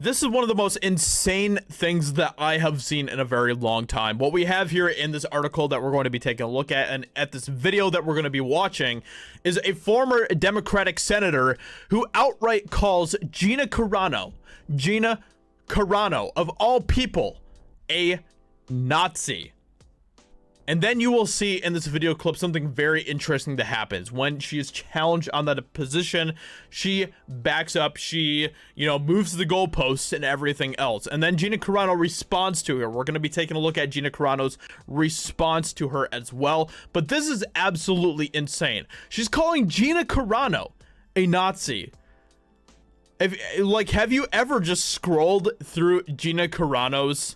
This is one of the most insane things that I have seen in a very long time. What we have here in this article that we're going to be taking a look at, and at this video that we're going to be watching, is a former Democratic senator who outright calls Gina Carano, of all people, a Nazi. And then you will see in this video clip something very interesting that happens. When she is challenged on that position, she backs up, she, moves the goalposts and everything else. And then Gina Carano responds to her. We're going to be taking a look at Gina Carano's response to her as well. But this is absolutely insane. She's calling Gina Carano a Nazi. Have you ever just scrolled through Gina Carano's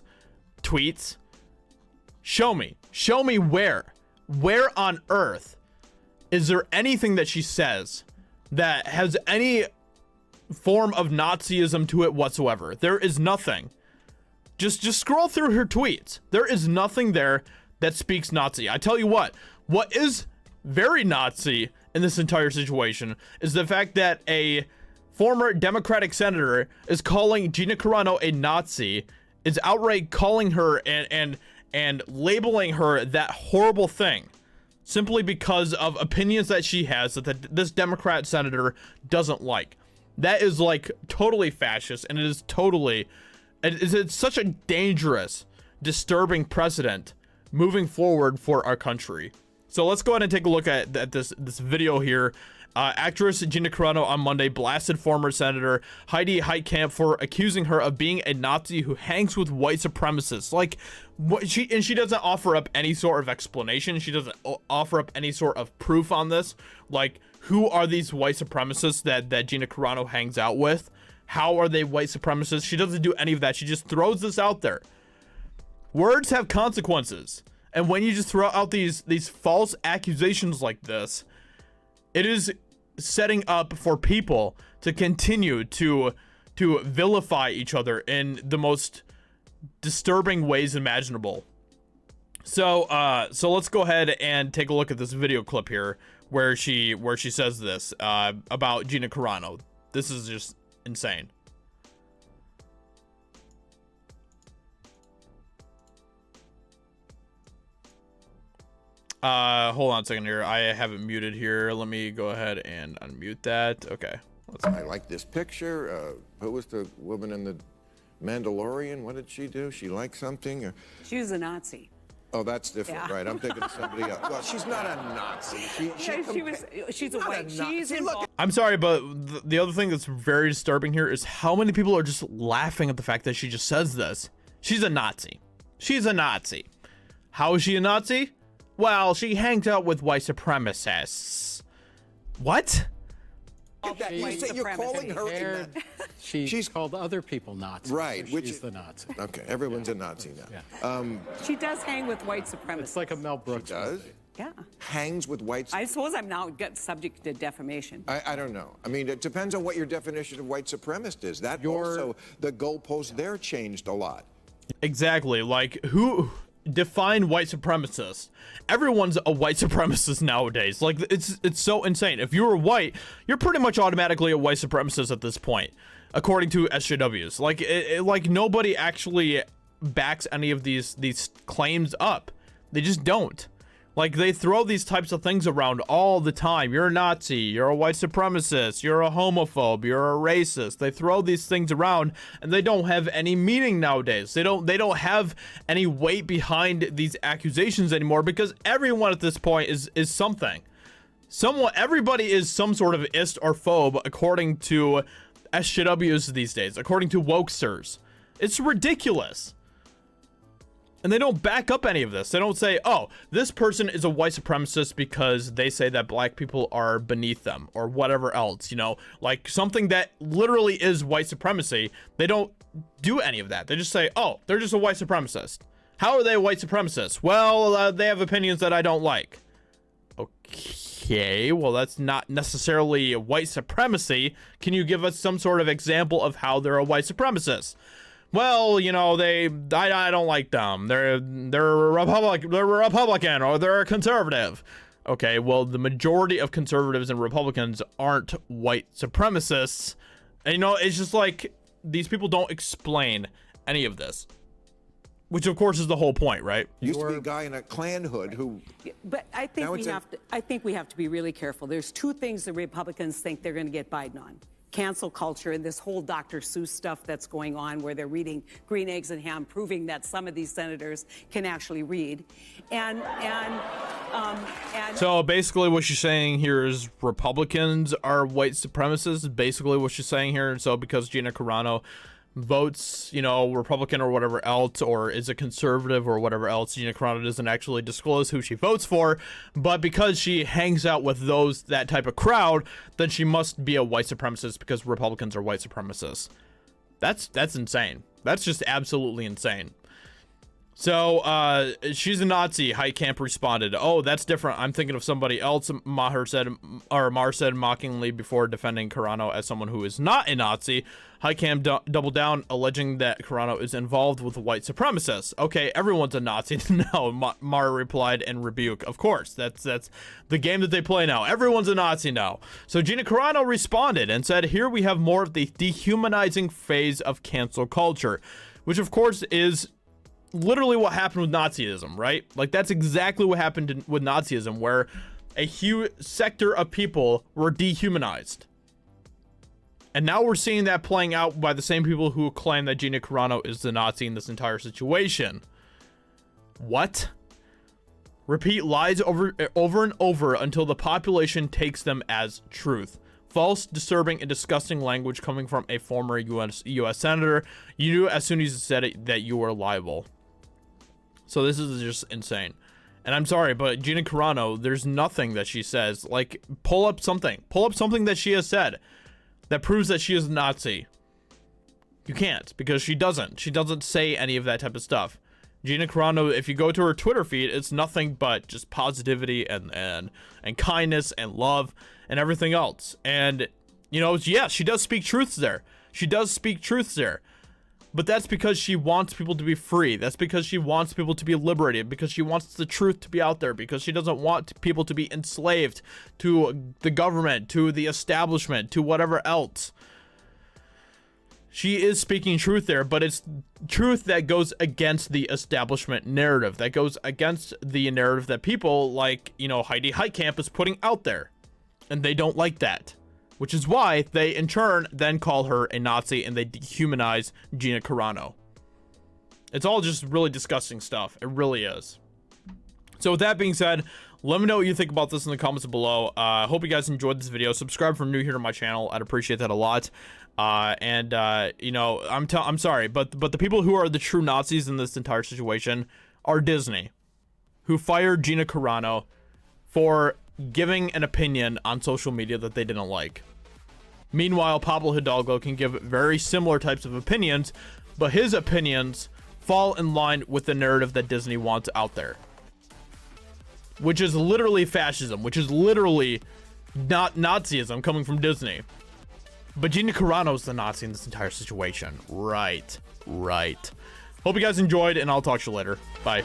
tweets? Show me where on earth is there anything that she says that has any form of Nazism to it whatsoever? There is nothing. Just scroll through her tweets. There is nothing there that speaks Nazi. I tell you what is very Nazi in this entire situation is the fact that a former Democratic senator is calling Gina Carano a Nazi, is outright calling her and labeling her that horrible thing simply because of opinions that she has that this Democrat senator doesn't like. That is like totally fascist, and it's such a dangerous, disturbing precedent moving forward for our country. So let's go ahead and take a look at this video here. Actress Gina Carano on Monday blasted former Senator Heidi Heitkamp for accusing her of being a Nazi who hangs with white supremacists. She doesn't offer up any sort of explanation. She doesn't offer up any sort of proof on this. Like, who are these white supremacists that Gina Carano hangs out with? How are they white supremacists? She doesn't do any of that. She just throws this out there. Words have consequences. And when you just throw out these false accusations like this, it is setting up for people to continue to vilify each other in the most disturbing ways imaginable. So let's go ahead and take a look at this video clip here where she says this about Gina Carano. This is just insane. Hold on a second here. I have it muted here. Let me go ahead and unmute that. Okay. I like this picture. Who was the woman in the Mandalorian? What did she do? She liked something? She was a Nazi. Oh, that's different, yeah. Right? I'm thinking of somebody else. Well, she's not a Nazi. She's a white. She's involved. I'm sorry, but the other thing that's very disturbing here is how many people are just laughing at the fact that she just says this. She's a Nazi. She's a Nazi. How is she a Nazi? Well, she hangs out with white supremacists. What? You're calling her she's called other people Nazis. Right. So she's the Nazi. Okay, everyone's a Nazi now. Yeah. She does hang with white supremacists. It's like a Mel Brooks. She does? Yeah. Hangs with white supremacists. I suppose I'm now subject to defamation. I don't know. I mean, it depends on what your definition of white supremacist is. Also, the goalpost there changed a lot. Exactly. Like, who... define white supremacist? Everyone's a white supremacist nowadays. Like, it's so insane. If you're white, you're pretty much automatically a white supremacist at this point, according to SJWs. Like nobody actually backs any of these claims up. They just don't. Like, they throw these types of things around all the time. You're a Nazi, you're a white supremacist, you're a homophobe, you're a racist. They throw these things around and they don't have any meaning nowadays. They don't have any weight behind these accusations anymore because everyone at this point is something. Everybody is some sort of ist or phobe according to SJWs these days, according to wokesters. It's ridiculous. And they don't back up any of this. They don't say, oh, this person is a white supremacist because they say that black people are beneath them or whatever else, like something that literally is white supremacy. They don't do any of that. They just say, oh, they're just a white supremacist. How are they a white supremacist? Well, they have opinions that I don't like. Okay, well, that's not necessarily white supremacy. Can you give us some sort of example of how they're a white supremacist? Well, I don't like them. They're Republican or they're a conservative. Okay, well, the majority of conservatives and Republicans aren't white supremacists. And it's just like, these people don't explain any of this, which of course is the whole point, right? Used to be a guy in a Klan hood who. But I think we have to be really careful. There's two things the Republicans think they're going to get Biden on: cancel culture and this whole Dr. Seuss stuff that's going on, where they're reading Green Eggs and Ham, proving that some of these senators can actually read, and so basically what she's saying here is Republicans are white supremacists. Basically what she's saying here. And so because Gina Carano votes, you know, Republican or whatever else, or is a conservative or whatever else, Gina Carano doesn't actually disclose who she votes for, but because she hangs out with that type of crowd, then she must be a white supremacist because Republicans are white supremacists. That's insane. That's just absolutely insane. So she's a Nazi. Heitkamp responded, "Oh, that's different. I'm thinking of somebody else." Maher said mockingly before defending Carano as someone who is not a Nazi. Heitkamp doubled down, alleging that Carano is involved with white supremacists. Okay, everyone's a Nazi. No, Maher replied in rebuke. Of course, that's the game that they play now. Everyone's a Nazi now. So Gina Carano responded and said, "Here we have more of the dehumanizing phase of cancel culture," which of course is literally what happened with Nazism, right? Like, that's exactly what happened with Nazism, where a huge sector of people were dehumanized. And now we're seeing that playing out by the same people who claim that Gina Carano is the Nazi in this entire situation. What? Repeat lies over and over until the population takes them as truth. False, disturbing, and disgusting language coming from a former U.S. senator. You knew as soon as you said it that you were liable. So this is just insane. And I'm sorry, but Gina Carano, there's nothing that she says. Like, pull up something that she has said that proves that she is a Nazi. You can't, because she doesn't say any of that type of stuff. Gina Carano, if you go to her Twitter feed, it's nothing but just positivity and kindness and love and everything else. And, you know, yes, she does speak truths there. But that's because she wants people to be free. That's because she wants people to be liberated, because she wants the truth to be out there, because she doesn't want people to be enslaved to the government, to the establishment, to whatever else. She is speaking truth there, but it's truth that goes against the establishment narrative, that goes against the narrative that people like, you know, Heidi Heitkamp is putting out there. And they don't like that. Which is why they, in turn, then call her a Nazi and they dehumanize Gina Carano. It's all just really disgusting stuff. It really is. So with that being said, let me know what you think about this in the comments below. Hope you guys enjoyed this video. Subscribe if you're new here to my channel. I'd appreciate that a lot. You know, I'm sorry, but the people who are the true Nazis in this entire situation are Disney, who fired Gina Carano for giving an opinion on social media that they didn't like. Meanwhile, Pablo Hidalgo can give very similar types of opinions, but his opinions fall in line with the narrative that Disney wants out there, which is literally fascism, which is literally not Nazism coming from Disney. But Gina Carano's the Nazi in this entire situation. Right. Hope you guys enjoyed, and I'll talk to you later. Bye.